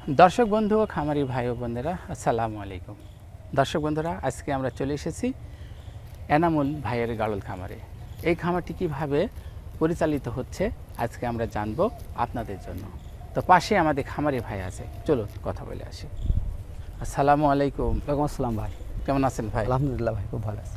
দর্শক বন্ধু ও খামারি ভাই ও বোনেরা আসসালামু আলাইকুম। দর্শক বন্ধুরা, আজকে আমরা চলে এসেছি এনামুল ভাইয়ের গাড়ল খামারে। এই খামারটি কীভাবে পরিচালিত হচ্ছে আজকে আমরা জানবো আপনাদের জন্য। তো পাশে আমাদের খামারি ভাই আছে, চলো কথা বলে আসি। আসসালামু আলাইকুম। ওয়ালাইকুম আসসালাম ভাই, কেমন আছেন ভাই? আলহামদুলিল্লাহ ভাই, খুব ভালো আছে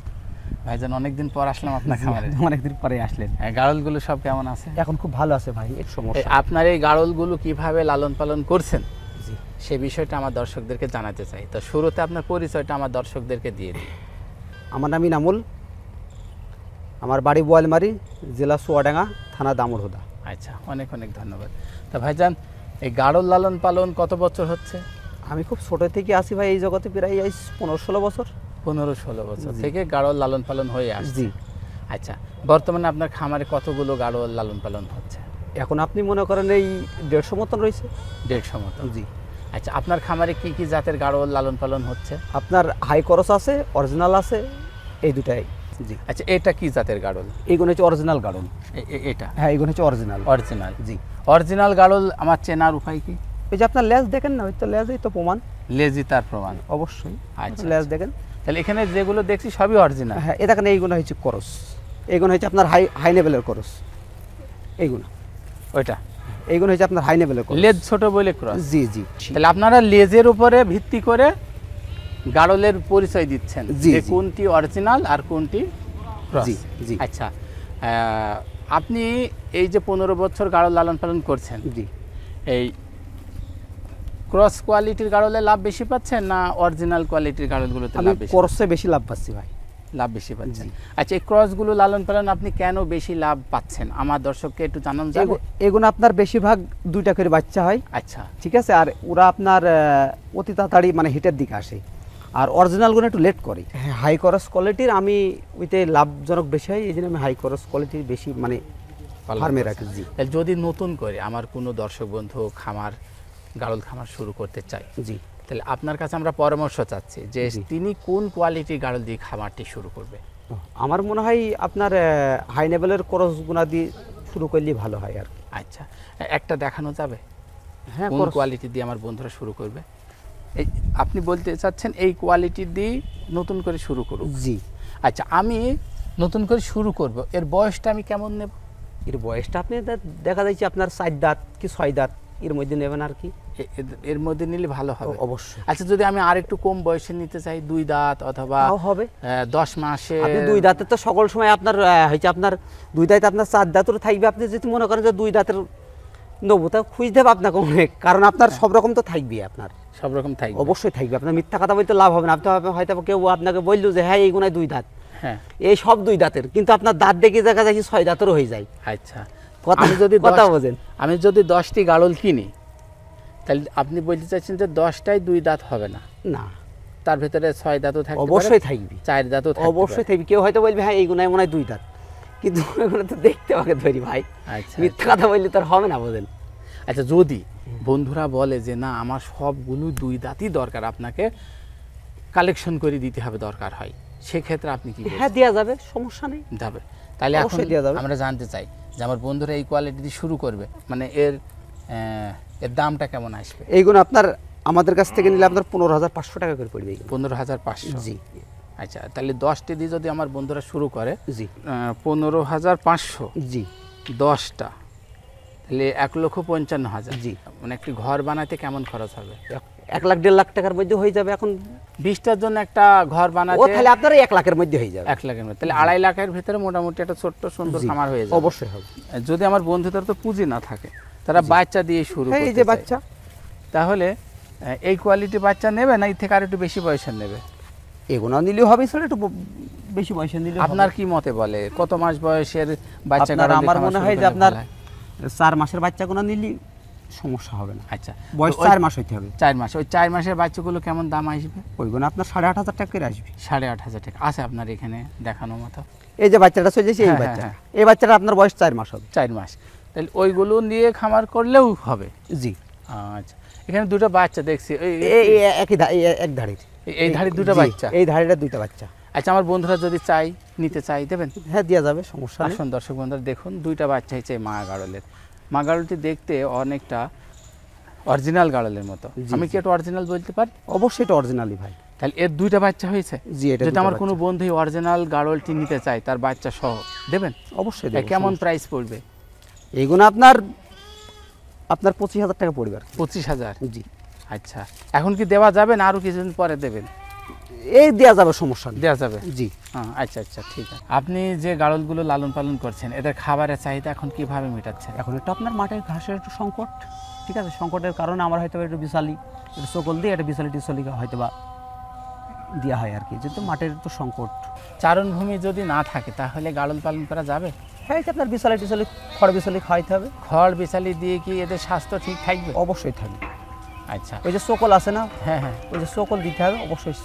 ভাইজান, অনেকদিন পর আসলাম আপনার খামারে। অনেকদিন পরে আসলেন। গাড়লগুলো সব কেমন আছে? এখন খুব ভালো আছে ভাই। এক সমস্যা, আপনার এই গাড়লগুলো কিভাবে লালন পালন করছেন জি সে বিষয়টা আমার দর্শকদেরকে জানাতে চাই। তো শুরুতে আপনার পরিচয়টা আমার দর্শকদেরকে দিয়ে দিই। আমার নাম ইনামুল, আমার বাড়ি বোয়ালমারি, জেলা চুয়াডাঙ্গা, থানা দামুড়হুদা। আচ্ছা, অনেক অনেক ধন্যবাদ। তা ভাইজান, এই গাড়ল লালন পালন কত বছর হচ্ছে? আমি খুব ছোট থেকে আসি ভাই এই জগতে, প্রায় 15-16 বছর। 15-16 বছর থেকে গাড়ল লালন পালন হয়ে আসছে। জি। আচ্ছা, বর্তমানে আপনার খামারে কতগুলো গাড়ল লালন পালন হচ্ছে? এখন আপনি মনে করেন এই 150 মতন রয়েছে। 150 মতো। জি। আচ্ছা, আপনার খামারে কি কি জাতের গাড়ল লালন পালন হচ্ছে? আপনার হাই করস আছে, অরিজিনাল আছে, এই দুটাই। জি। আচ্ছা, এটা কি জাতের গাড়ল? এইগুলো হচ্ছে অরিজিনাল গাড়ল। এটা? হ্যাঁ, এইগুলো হচ্ছে অরিজিনাল। অরিজিনাল। জি। অরিজিনাল গাড়ল আমার চেনার উপায় কি? ওই যে আপনার লেজ দেখেন না, ওই তো লেজই তো প্রমাণ। লেজি তার প্রমাণ? অবশ্যই। আচ্ছা, লেজ দেখেন। তাহলে এখানে যেগুলো দেখছি সবই অরিজিনাল। হ্যাঁ, এ দেখেন, এইগুলো হচ্ছে করস, এইগুলো হচ্ছে আপনার হাই লেভেলের করস। এইগুলো, ওইটা এইগুলো হচ্ছে আপনার হাই লেভেলের করস। লেজ ছোট বলে ক্রস। জি জি। তাহলে আপনারা লেজের উপরে ভিত্তি করে গাড়লের পরিচয় দিচ্ছেন জি, যে জি। কোনটি অরিজিনাল আর কোনটি ক্রস। জি, জি। আচ্ছা, আপনি এই যে 15 বছর গাড়ল লালন পালন করছেন, জি। এই ক্রস কোয়ালিটির গাড়লে লাভ বেশি পাচ্ছেন না অরিজিনাল কোয়ালিটির গাড়লগুলোতে আমি লাভ বেশি? করসে বেশি লাভ পাচ্ছি ভাই। লাভ বেশি পাচ্ছেন। জি। আচ্ছা, এই ক্রসগুলো লালন পালন আপনি কেন বেশি লাভ পাচ্ছেন আমার দর্শককে একটু জানান যাবে? এগুলো আপনার বেশিরভাগ 2টা করে বাচ্চা হয়। আচ্ছা, ঠিক আছে। আর ওরা আপনার অতি তাড়াতাড়ি মানে হিটের দিকে আসে, আর অরিজিনালগুলো একটু লেট করে। হ্যাঁ, হাই করস কোয়ালিটির আমি ওইতে লাভজনক বেশি হয়, এই জন্য আমি হাই করস কোয়ালিটির বেশি মানে ফার্মে রাখি। জি। তাহলে যদি নতুন করে আমার কোনো দর্শক বন্ধু খামার গাড়ল খামার শুরু করতে চাই, জি। তাহলে আপনার কাছে আমরা পরামর্শ চাচ্ছি যে জি। তিনি কোন কোয়ালিটির গাড়ল দিয়ে খামারটি শুরু করবে? আমার মনে হয় আপনার হাই লেভেলের করসগুনা দিয়ে শুরু করলেই ভালো হয় আর কি। আচ্ছা, একটা দেখানো যাবে হ্যাঁ, কোন কোয়ালিটি দিয়ে আমার বন্ধুরা শুরু করবে? এই আপনি বলতে চাচ্ছেন এই কোয়ালিটি দিয়ে নতুন করে শুরু করুক? জি। আচ্ছা, আমি নতুন করে শুরু করব, এর বয়সটা আমি কেমন নেব? এর বয়সটা আপনি দেখা যাচ্ছে আপনার 4 দাঁত কি 6 দাঁত এর মধ্যে নেবেন আর কি। এর মধ্যে নিলে ভালো হবে? অবশ্যই। আচ্ছা, যদি আমি আর একটু কম বয়সে নিতে চাই, 2 দাঁত অথবা তাও হবে। 10 মাসে? আপনি 2 দাঁতের তো সকল সময় আপনার হচ্ছে আপনার 2 দাঁত আপনার 4 দাঁতের থাকবে। আপনি যদি মনে করেন যে 2 দাঁতের নেবো, তা খুঁজতে হবে আপনাকে অনেক, কারণ আপনার সব রকম তো থাকবে। আপনার সব রকম থাকবে? অবশ্যই থাকবে। আপনার মিথ্যা কথা বলতে লাভ হবে না। আপনি হয়তো কেউ আপনাকে বললো যে হ্যাঁ এইগুলাই 2 দাঁত, হ্যাঁ, এই সব 2 দাঁতের, কিন্তু আপনার দাঁত দেখে দেখা যায় 6 দাঁতেরও হয়ে যায়। আচ্ছা, কথা আমি যদি কথা বোঝেন। আমি যদি 10টি গাড়ল কিনি, তাহলে আপনি বলতে চাচ্ছেন যে 10টাই 2 দাঁত হবে না? না, তার ভিতরে 6 দাঁতও থাকবে? অবশ্যই থাকবে। 4 দাঁতও থাকবে? অবশ্যই থাকবে। কেউ হয়তো বলবে হ্যাঁ এইগুলাই মনে হয় 2 দাঁত, কিন্তু এগুলো তো দেখতে হবে ধরি ভাই। আচ্ছা, মিথ্যা কথা বললে তার হবে না, বোঝেন। আচ্ছা, যদি বন্ধুরা বলে যে না আমার সবগুলো 2 দাঁতই দরকার, আপনাকে কালেকশন করে দিতে হবে দরকার হয়, সেক্ষেত্রে আপনি কি হ্যাঁ, দেওয়া যাবে, সমস্যা নেই। যাবে? তাহলে এখন অবশ্যই দেওয়া যাবে। আমরা জানতে চাই যে আমার বন্ধুরা এই কোয়ালিটি দিয়ে শুরু করবে, মানে এর দামটা কেমন আসবে? এইগুলো আপনার আমাদের কাছ থেকে নিলে আপনার 15,500 টাকা করে পড়বে এইগুলো। 15,500? জি। আচ্ছা, তাহলে 10টি দিয়ে যদি আমার বন্ধুরা শুরু করে, জি। 15,500, জি। 10টা, তাহলে 1,55,000। জি। মানে একটি ঘর বানাতে কেমন খরচ হবে? 1 লাখ 1.5 লাখ টাকার মধ্যে হয়ে যাবে। এখন 20টার জন্য একটা ঘর ও বানাতে তাহলে আপনার 1 লাখের মধ্যে হয়ে যাবে। 1 লাখের মধ্যে, তাহলে 2.5 লাখের ভিতরে মোটামুটি একটা ছোট্ট সুন্দর জি, খামার হয়ে যাবে। অবশ্যই হবে। যদি আমার বন্ধুদের তো পুঁজি না থাকে, তারা বাচ্চা দিয়ে শুরু হ্যাঁ, এই করতে যে চায়, বাচ্চা, তাহলে এই কোয়ালিটি বাচ্চা নেবে না এর থেকে আর একটু বেশি বয়সের নেবে? এগুলো নিলেও হবে স্যার, একটু বেশি পয়সা নিলে। আপনার কি মতে বলে কত মাস বয়সের বাচ্চা? আমার মনে হয় যে আপনার 4 মাসের বাচ্চাগুলো নিলে সমস্যা হবে না। আচ্ছা, বয়স 4 মাস হইতে হবে। 4 মাস। ওই 4 মাসের বাচ্চাগুলো কেমন দাম আসবে? ওইগুলো আপনার 8,500 টাকা করে আসবে। 8,500 টাকা আছে আপনার এখানে দেখানো মতো? এই যে বাচ্চাটা চলে যাচ্ছে, এই হ্যাঁ, বাচ্চা, হ্যাঁ। এই বাচ্চাটা আপনার বয়স 4 মাস হবে। 4 মাস, তাহলে ওইগুলো নিয়ে খামার করলেও হবে? জি। আচ্ছা, এখানে দুটো বাচ্চা দেখছি, একই এক ধারের, এই ধারে দুটো জি, বাচ্চা? এই ধারেটা 2টা বাচ্চা। আচ্ছা, আমার বন্ধুরা যদি নিতে চাই দেবেন? হ্যাঁ, দেওয়া যাবে, সমস্যা নেই। আসুন দর্শক বন্ধুরা, দেখুন 2টা বাচ্চা হচ্ছে মা গাড়লের। মা গাড়লটি দেখতে অনেকটা অরিজিনাল গাড়লের মতো। জি, আমি কি এটা অরিজিনাল বলতে পারি? অবশ্যই এটা অরিজিনালি ভাই। তাহলে এর দুইটা বাচ্চা হয়েছে? জি, এটা যদি দুটো আমার বাচ্চা। কোনো বন্ধু অরিজিনাল গাড়লটি নিতে চায় তার বাচ্চা সহ দেবেন? অবশ্যই এ দেবো, কেমন সমস্যা প্রাইস পড়বে? নেই। এইগুলো আপনার 25,000 টাকা পড়বে আর কি। 25,000? জি, আচ্ছা, এখন কি দেওয়া যাবে না আরও কিছুদিন পরে দেবেন? এই দেওয়া যাবে, সমস্যা নেই। দেওয়া যাবে? জি, হ্যাঁ, আচ্ছা আচ্ছা, ঠিক আছে। আপনি যে গাড়লগুলো লালন পালন করছেন এদের খাবারের চাহিদা এখন কিভাবে মেটাচ্ছেন? এখন একটু আপনার মাঠের ঘাসের একটু সংকট, ঠিক আছে, সংকটের কারণে আমরা হয়তো একটু বিশালি একটু সকল দিয়ে একটা বিশালি টিশালি হয়তো বা দেওয়া হয় আর কি, যেহেতু মাঠের তো সংকট। চারণভূমি যদি না থাকে তাহলে গাড়ল পালন করা যাবে? হ্যাঁ, এটা আপনার বিশালি টিশালি খড় বিশালি খাওয়াইতে হবে। খড় বিছালি দিয়ে কি এদের স্বাস্থ্য ঠিক থাকবে? অবশ্যই থাকবে। আচ্ছা, ওই যে সকল আছে না, হ্যাঁ হ্যাঁ, ওই যে সকল দিতে হবে, অবশ্যই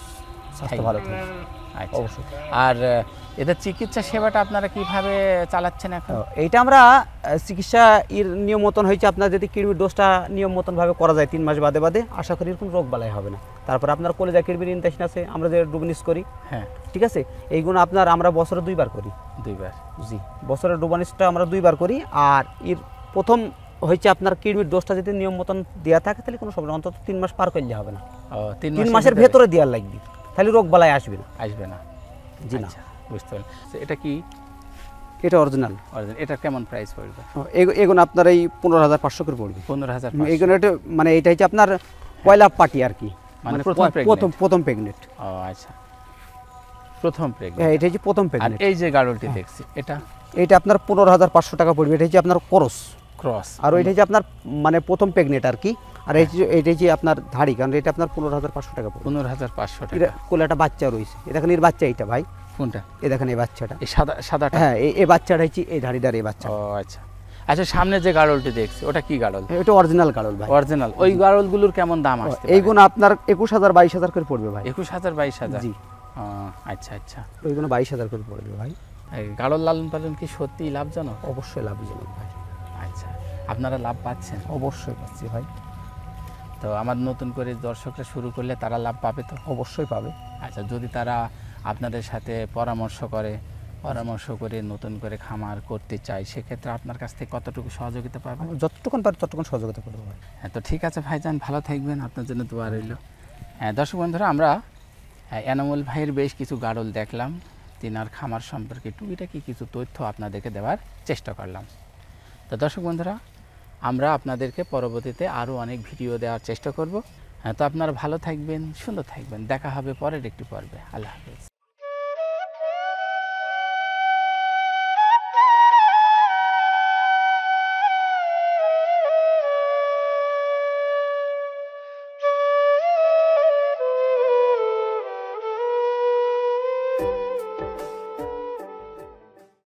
স্বাস্থ্য ভালো থাকবে। আচ্ছা। অবশ্যই। আর এদের চিকিৎসা সেবাটা আপনারা কিভাবে চালাচ্ছেন এখন? এইটা আমরা চিকিৎসা এর নিয়ম মতন হয়েছে, আপনার যদি কৃমির ডোজটা নিয়ম মতন ভাবে করা যায় 3 মাস বাদে বাদে, আশা করি কোনো রোগ বালাই হবে না। তারপর আপনার কলেজা কৃমির ইনজেকশন আছে, আমরা যে ডুবনিস করি, হ্যাঁ, ঠিক আছে, এইগুলো আপনার আমরা বছরে 2 বার করি। 2 বার? জি, বছরের ডুবানিসটা আমরা 2 বার করি। আর এর প্রথম হচ্ছে আপনার কৃমির ডোজটা যদি নিয়ম মতন দেওয়া থাকে তাহলে কোনো সমস্যা, অন্তত 3 মাস পার করলে হবে না। ও, 3 3 মাসের ভেতরে দেওয়ার লাগবে, তাহলে রোগ বালাই আসবে না। আসবে না? জি না, আচ্ছা, বুঝতে পারলাম। তো এটা কি এটা অরিজিনাল। অরিজিনাল? এটা কেমন প্রাইস পড়বে? এগুলো আপনার এই 15,500 করে পড়বে। 15,000? এগুলো এটা মানে এটা হচ্ছে আপনার পয়লা পার্টি আর কি, মানে মানে প্রথম pregnant? প্রথম প্রেগনেন্ট। ও আচ্ছা, প্রথম প্রেগনেন্ট। হ্যাঁ, এটা হচ্ছে প্রথম আর প্রেগনেন্ট। এই যে গাড়লটি দেখছি এটা এটা আপনার 15,500 টাকা পড়বে। এটা হচ্ছে আপনার করস, ক্রস? আর ওইটা হচ্ছে আপনার মানে প্রথম প্রেগনেন্ট আর কি। আর এইটা হচ্ছে আপনার ধাড়ি, কারণ এটা আপনার 15,500 টাকা পড়বে। 15,500 এটা টাকা? কোলে একটা বাচ্চা রয়েছে, এ দেখেন এর বাচ্চা, এইটা ভাই, কোনটা? এ দেখেন এই বাচ্চাটা। এই সাদাটা? হ্যাঁ, এই বাচ্চাটা হচ্ছে এই ধাড়িদার এই বাচ্চা। ও আচ্ছা আচ্ছা, সামনে যে গাড়লটি দেখছি ওটা কি গাড়ল? এটা অরিজিনাল গাড়ল ভাই। অরিজিনাল? ওই গাড়লগুলোর কেমন দাম আসছে? এইগুলো আপনার 21,000 22,000 করে পড়বে ভাই। 21,000 22,000? জি, ও আচ্ছা আচ্ছা। ওইগুলো 22,000 করে পড়বে ভাই। এই গাড়ল লালন পালন কি সত্যিই লাভজনক? অবশ্যই লাভজনক ভাই। আচ্ছা, আপনারা লাভ পাচ্ছেন? অবশ্যই পাচ্ছি ভাই। তো আমার নতুন করে দর্শকরা শুরু করলে তারা লাভ পাবে তো? অবশ্যই পাবে। আচ্ছা, যদি তারা আপনাদের সাথে পরামর্শ করে নতুন করে খামার করতে চায় সেক্ষেত্রে আপনার কাছ থেকে কতটুকু সহযোগিতা পাবে? আমরা যতটুকুন পারি ততটুকুন সহযোগিতা করবো ভাই। হ্যাঁ, তো ঠিক আছে ভাইজান, ভালো থাকবেন, আপনার জন্য দোয়া রইল। হ্যাঁ দর্শক বন্ধুরা, আমরা এনামুল ভাইয়ের বেশ কিছু গাড়ল দেখলাম, তিনার খামার সম্পর্কে টুকিটাকি কিছু তথ্য আপনাদেরকে দেওয়ার চেষ্টা করলাম। তো দর্শক বন্ধুরা, আমরা আপনাদেরকে পরবর্তীতে আরও অনেক ভিডিও দেওয়ার চেষ্টা করব। হ্যাঁ, তো আপনারা ভালো থাকবেন, সুন্দর থাকবেন, দেখা হবে পরের একটি পর্বে। আল্লাহ হাফেজ।